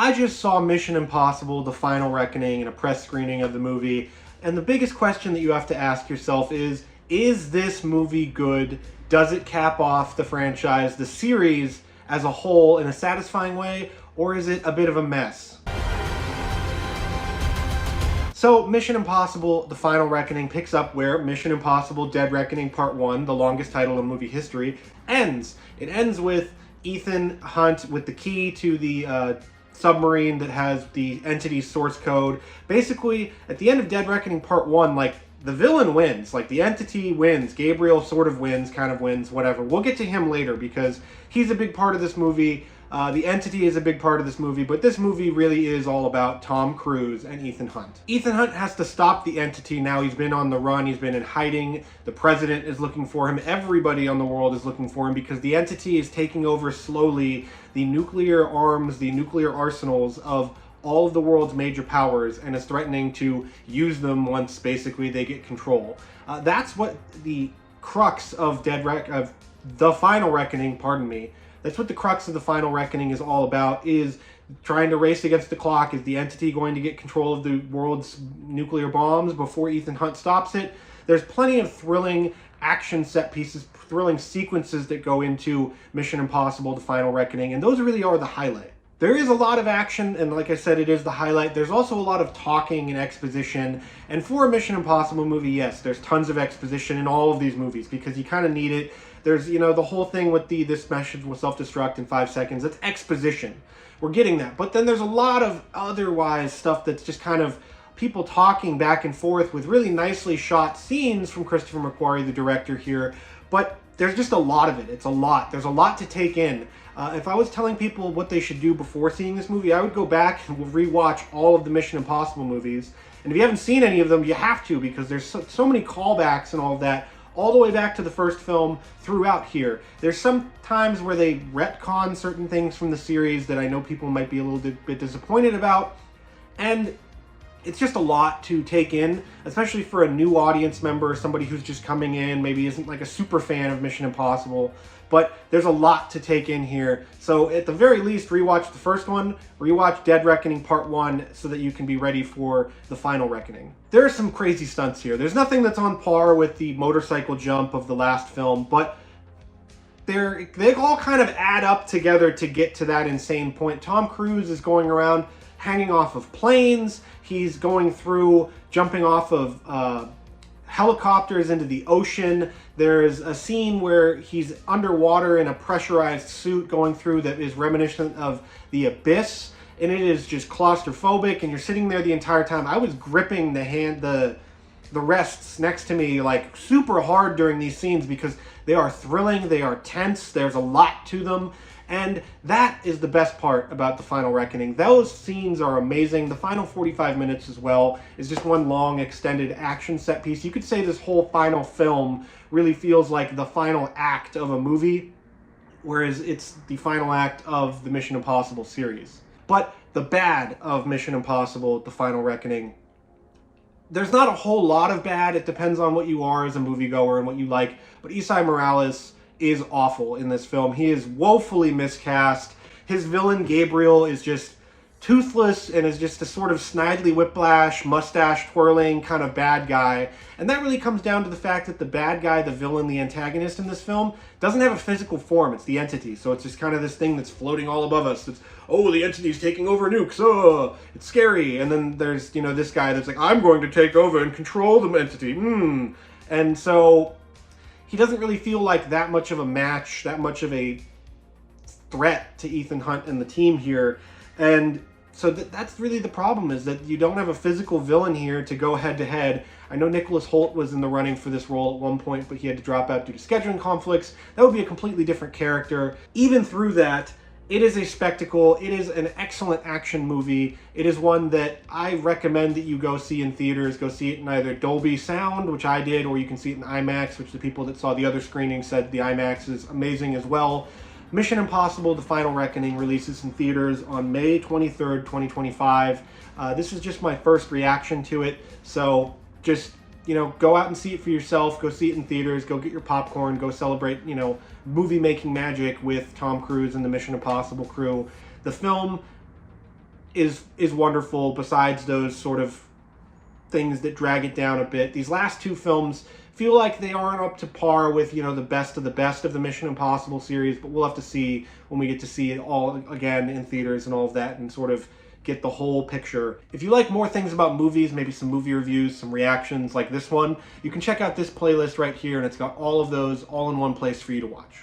I just saw Mission Impossible: The Final Reckoning in a press screening of the movie, and the biggest question that you have to ask yourself is this movie good? Does it cap off the franchise, the series as a whole, in a satisfying way, or is it a bit of a mess? So, Mission Impossible: The Final Reckoning picks up where Mission Impossible: Dead Reckoning Part 1, the longest title in movie history, ends. It ends with Ethan Hunt with the key to the submarine that has the entity's source code. Basically, at the end of Dead Reckoning Part 1, like, the villain wins. Like, the entity wins. Gabriel sort of wins, kind of wins, whatever. We'll get to him later because he's a big part of this movie. The entity is a big part of this movie, but this movie really is all about Tom Cruise and Ethan Hunt. Ethan Hunt has to stop the entity now. He's been on the run. He's been in hiding. The president is looking for him. Everybody on the world is looking for him because the entity is taking over slowly the nuclear arms, the nuclear arsenals of all of the world's major powers, and is threatening to use them once basically they get control. That's what the crux of The Final Reckoning, pardon me, that's what the crux of The Final Reckoning is all about, is trying to race against the clock. Is the entity going to get control of the world's nuclear bombs before Ethan Hunt stops it? There's plenty of thrilling action set pieces, thrilling sequences that go into Mission Impossible: The Final Reckoning, and those really are the highlight. There is a lot of action, and like I said, it is the highlight. There's also a lot of talking and exposition, and for a Mission Impossible movie, yes, there's tons of exposition in all of these movies, because you kind of need it. There's, you know, the whole thing with this message will self-destruct in 5 seconds. That's exposition. We're getting that. But then there's a lot of otherwise stuff that's just kind of people talking back and forth with really nicely shot scenes from Christopher McQuarrie, the director here. But there's just a lot of it. It's a lot. There's a lot to take in. If I was telling people what they should do before seeing this movie, I would go back and rewatch all of the Mission Impossible movies. And if you haven't seen any of them, you have to, because there's so many callbacks and all of that, all the way back to the first film throughout here. There's some times where they retcon certain things from the series that I know people might be a little bit disappointed about. And it's just a lot to take in, especially for a new audience member, somebody who's just coming in, maybe isn't like a super fan of Mission Impossible. But there's a lot to take in here. So at the very least, rewatch the first one, rewatch Dead Reckoning Part 1 so that you can be ready for The Final Reckoning. There are some crazy stunts here. There's nothing that's on par with the motorcycle jump of the last film, but they all kind of add up together to get to that insane point. Tom Cruise is going around hanging off of planes. He's going through, jumping off of helicopters into the ocean. There's a scene where he's underwater in a pressurized suit going through that is reminiscent of The Abyss, and it is just claustrophobic, and you're sitting there the entire time. I was gripping the rests next to me like super hard during these scenes because they are thrilling, they are tense, there's a lot to them. And that is the best part about The Final Reckoning. Those scenes are amazing. The final 45 minutes as well is just one long extended action set piece. You could say this whole final film really feels like the final act of a movie, whereas it's the final act of the Mission Impossible series. But the bad of Mission Impossible: The Final Reckoning, there's not a whole lot of bad. It depends on what you are as a moviegoer and what you like. But Esai Morales is awful in this film. He is woefully miscast. His villain, Gabriel, is just toothless and is just a sort of snidely whiplash, mustache twirling kind of bad guy. And that really comes down to the fact that the bad guy, the villain, the antagonist in this film, doesn't have a physical form. It's the entity. So it's just kind of this thing that's floating all above us. It's, oh, the entity's taking over nukes. Oh, it's scary. And then there's, you know, this guy that's like, I'm going to take over and control the entity. And so he doesn't really feel like that much of a match, that much of a threat to Ethan Hunt and the team here. And so that's really the problem, is that you don't have a physical villain here to go head-to-head. I know Nicholas Hoult was in the running for this role at one point, but he had to drop out due to scheduling conflicts. That would be a completely different character. Even through that, it is a spectacle. It is an excellent action movie. It is one that I recommend that you go see in theaters. Go see it in either Dolby Sound, which I did, or you can see it in IMAX, which the people that saw the other screening said the IMAX is amazing as well. Mission Impossible: The Final Reckoning releases in theaters on May 23rd, 2025. This is just my first reaction to it, so just, you know, go out and see it for yourself. Go see it in theaters. Go get your popcorn. Go celebrate, you know, movie-making magic with Tom Cruise and the Mission Impossible crew. The film is wonderful, besides those sort of things that drag it down a bit. These last two films feel like they aren't up to par with, you know, the best of the Mission Impossible series, but we'll have to see when we get to see it all again in theaters and all of that, and sort of get the whole picture. If you like more things about movies, maybe some movie reviews, some reactions like this one, you can check out this playlist right here, and it's got all of those all in one place for you to watch.